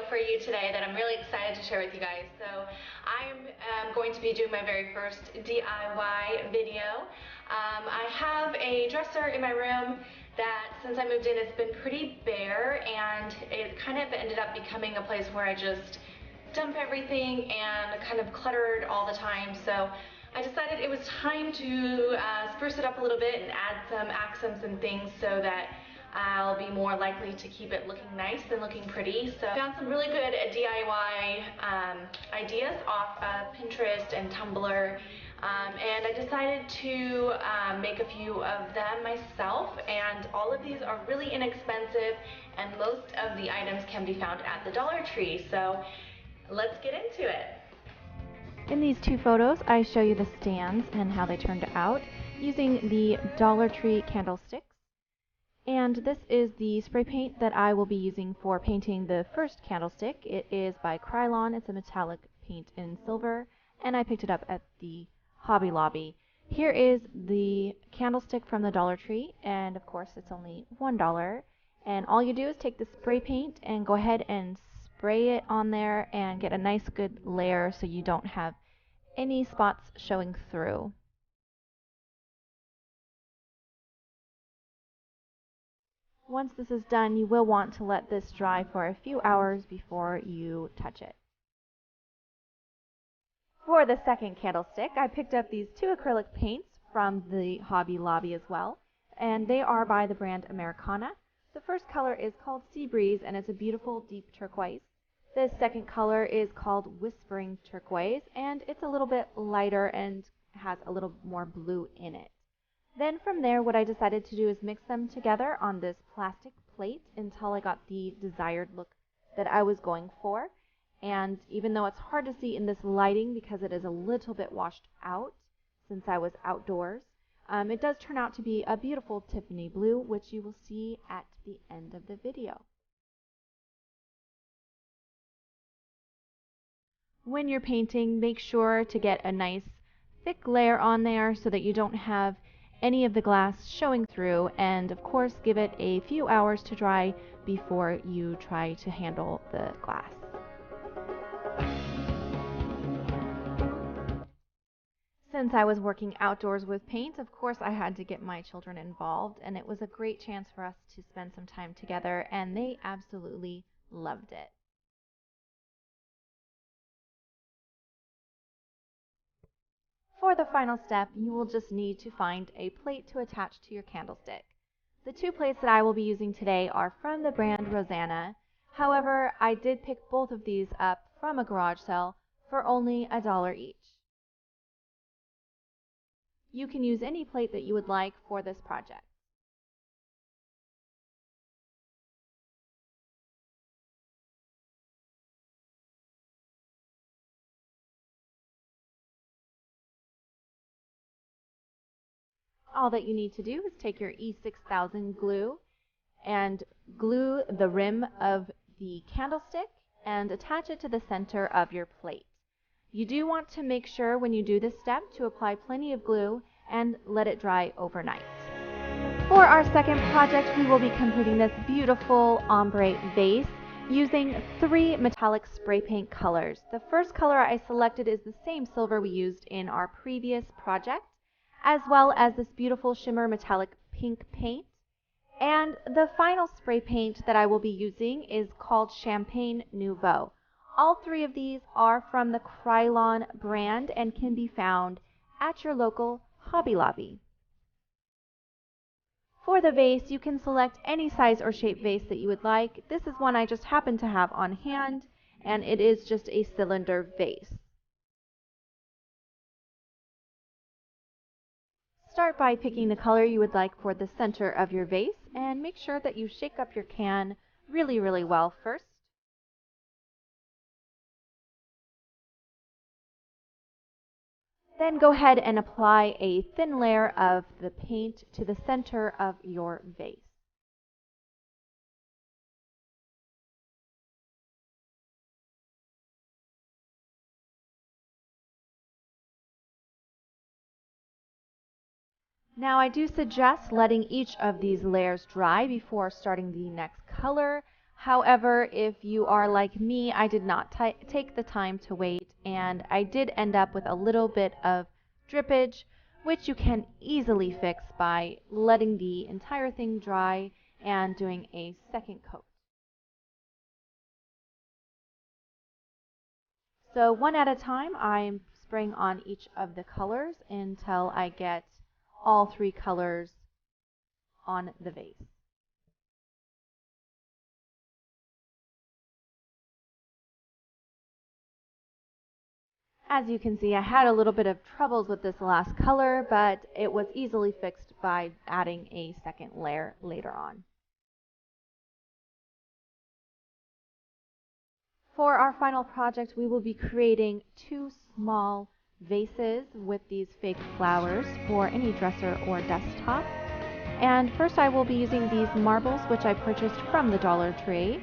for you today that I'm really excited to share with you guys. So I'm going to be doing my very first DIY video. I have a dresser in my room that since I moved in it's been pretty bare, and it kind of ended up becoming a place where I just dump everything and kind of cluttered all the time. So I decided it was time to spruce it up a little bit and add some accents and things so that I'll be more likely to keep it looking nice than looking pretty. So I found some really good DIY ideas off of Pinterest and Tumblr, and I decided to make a few of them myself, and all of these are really inexpensive and most of the items can be found at the Dollar Tree. So let's get into it. In these two photos, I show you the stands and how they turned out using the Dollar Tree candlesticks. And this is the spray paint that I will be using for painting the first candlestick. It is by Krylon. It's a metallic paint in silver, and I picked it up at the Hobby Lobby. Here is the candlestick from the Dollar Tree, and of course it's only $1. And all you do is take the spray paint and go ahead and spray it on there and get a nice good layer so you don't have any spots showing through. Once this is done, you will want to let this dry for a few hours before you touch it. For the second candlestick, I picked up these two acrylic paints from the Hobby Lobby as well, and they are by the brand Americana. The first color is called Sea Breeze, and it's a beautiful deep turquoise. The second color is called Whispering Turquoise, and it's a little bit lighter and has a little more blue in it. Then from there, what I decided to do is mix them together on this plastic plate until I got the desired look that I was going for. And even though it's hard to see in this lighting because it is a little bit washed out since I was outdoors, it does turn out to be a beautiful Tiffany blue, which you will see at the end of the video. When you're painting, make sure to get a nice thick layer on there so that you don't have any of the glass showing through, and of course give it a few hours to dry before you try to handle the glass. Since I was working outdoors with paint, of course I had to get my children involved, and it was a great chance for us to spend some time together, and they absolutely loved it. For the final step, you will just need to find a plate to attach to your candlestick. The two plates that I will be using today are from the brand Rosanna. However, I did pick both of these up from a garage sale for only $1 each. You can use any plate that you would like for this project. All that you need to do is take your E6000 glue and glue the rim of the candlestick and attach it to the center of your plate. You do want to make sure when you do this step to apply plenty of glue and let it dry overnight. For our second project, we will be completing this beautiful ombre vase using 3 metallic spray paint colors. The first color I selected is the same silver we used in our previous project, as well as this beautiful shimmer metallic pink paint. And the final spray paint that I will be using is called Champagne Nouveau. All 3 of these are from the Krylon brand and can be found at your local Hobby Lobby. For the vase, you can select any size or shape vase that you would like. This is one I just happen to have on hand, and it is just a cylinder vase. Start by picking the color you would like for the center of your vase, and make sure that you shake up your can really well first. Then go ahead and apply a thin layer of the paint to the center of your vase. Now I do suggest letting each of these layers dry before starting the next color. However, if you are like me, I did not take the time to wait, and I did end up with a little bit of drippage, which you can easily fix by letting the entire thing dry and doing a second coat. So one at a time, I'm spraying on each of the colors until I get all three colors on the vase. As you can see, I had a little bit of troubles with this last color, but it was easily fixed by adding a second layer later on. For our final project, we will be creating two small vases with these fake flowers for any dresser or desktop. And first I will be using these marbles, which I purchased from the Dollar Tree,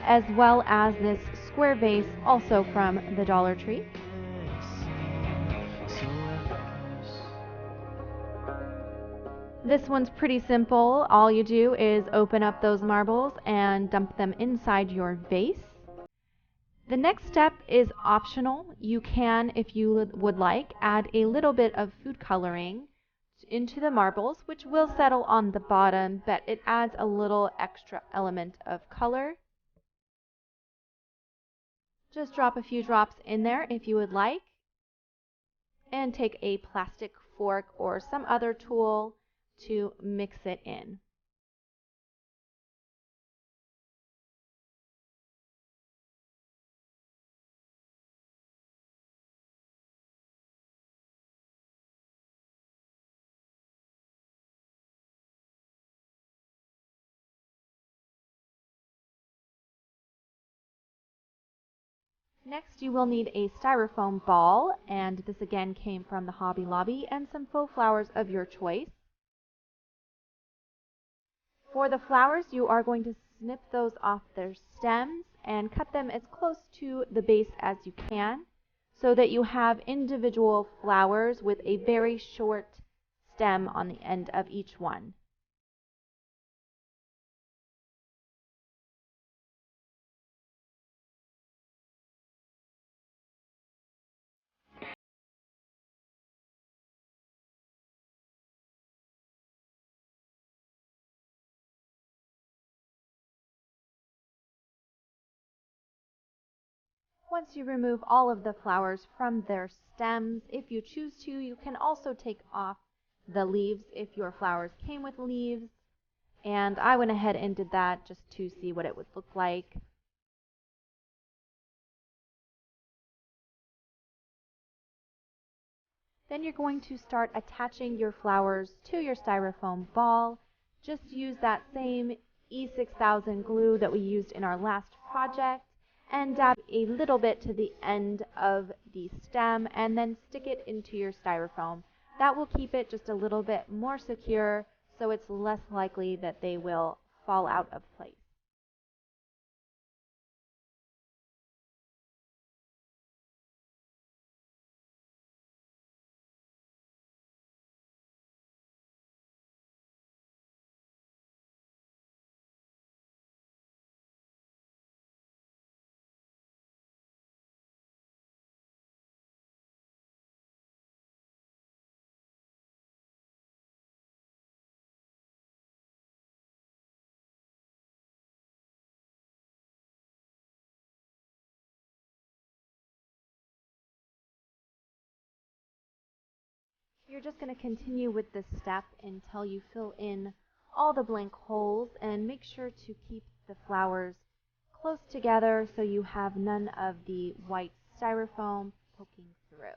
as well as this square vase, also from the Dollar Tree. This one's pretty simple. All you do is open up those marbles and dump them inside your vase. The next step is optional. You can, if you would like, add a little bit of food coloring into the marbles, which will settle on the bottom, but it adds a little extra element of color. Just drop a few drops in there if you would like, and take a plastic fork or some other tool to mix it in. Next, you will need a styrofoam ball, and this again came from the Hobby Lobby, and some faux flowers of your choice. For the flowers, you are going to snip those off their stems and cut them as close to the base as you can, so that you have individual flowers with a very short stem on the end of each one. Once you remove all of the flowers from their stems, if you choose to, you can also take off the leaves if your flowers came with leaves. And I went ahead and did that just to see what it would look like. Then you're going to start attaching your flowers to your styrofoam ball. Just use that same E6000 glue that we used in our last project and dab a little bit to the end of the stem and then stick it into your styrofoam. That will keep it just a little bit more secure, so it's less likely that they will fall out of place. You're just going to continue with this step until you fill in all the blank holes, and make sure to keep the flowers close together so you have none of the white styrofoam poking through.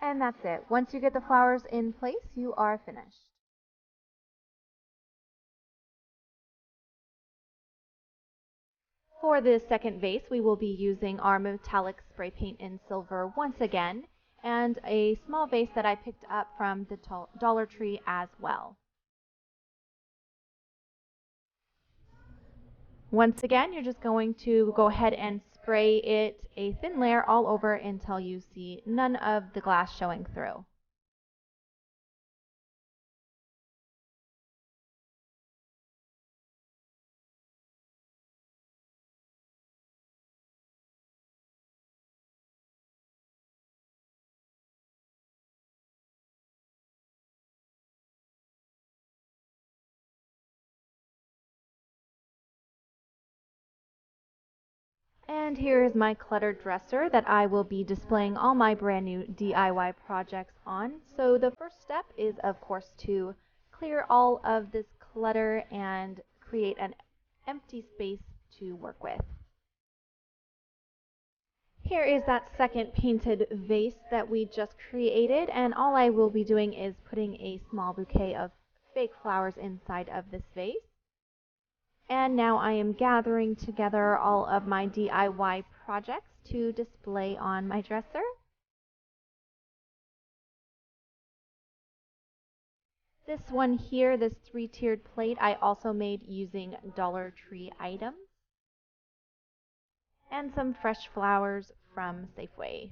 And that's it. Once you get the flowers in place, you are finished. For the second vase, we will be using our metallic spray paint in silver once again, and a small vase that I picked up from the Dollar Tree as well. Once again, you're just going to go ahead and spray it a thin layer all over until you see none of the glass showing through. And here is my cluttered dresser that I will be displaying all my brand new DIY projects on. So the first step is, of course, to clear all of this clutter and create an empty space to work with. Here is that second painted vase that we just created, and all I will be doing is putting a small bouquet of fake flowers inside of this vase. And now I am gathering together all of my DIY projects to display on my dresser. This one here, this 3-tiered plate, I also made using Dollar Tree items. And some fresh flowers from Safeway.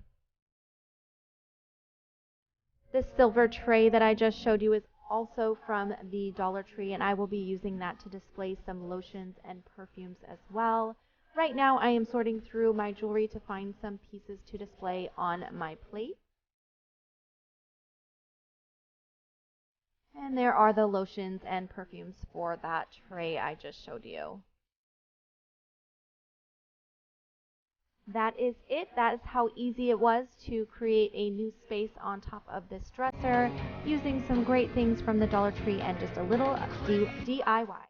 This silver tray that I just showed you is also from the Dollar Tree, and I will be using that to display some lotions and perfumes as well. Right now I am sorting through my jewelry to find some pieces to display on my plate. And there are the lotions and perfumes for that tray I just showed you. That is it. That is how easy it was to create a new space on top of this dresser using some great things from the Dollar Tree and just a little DIY.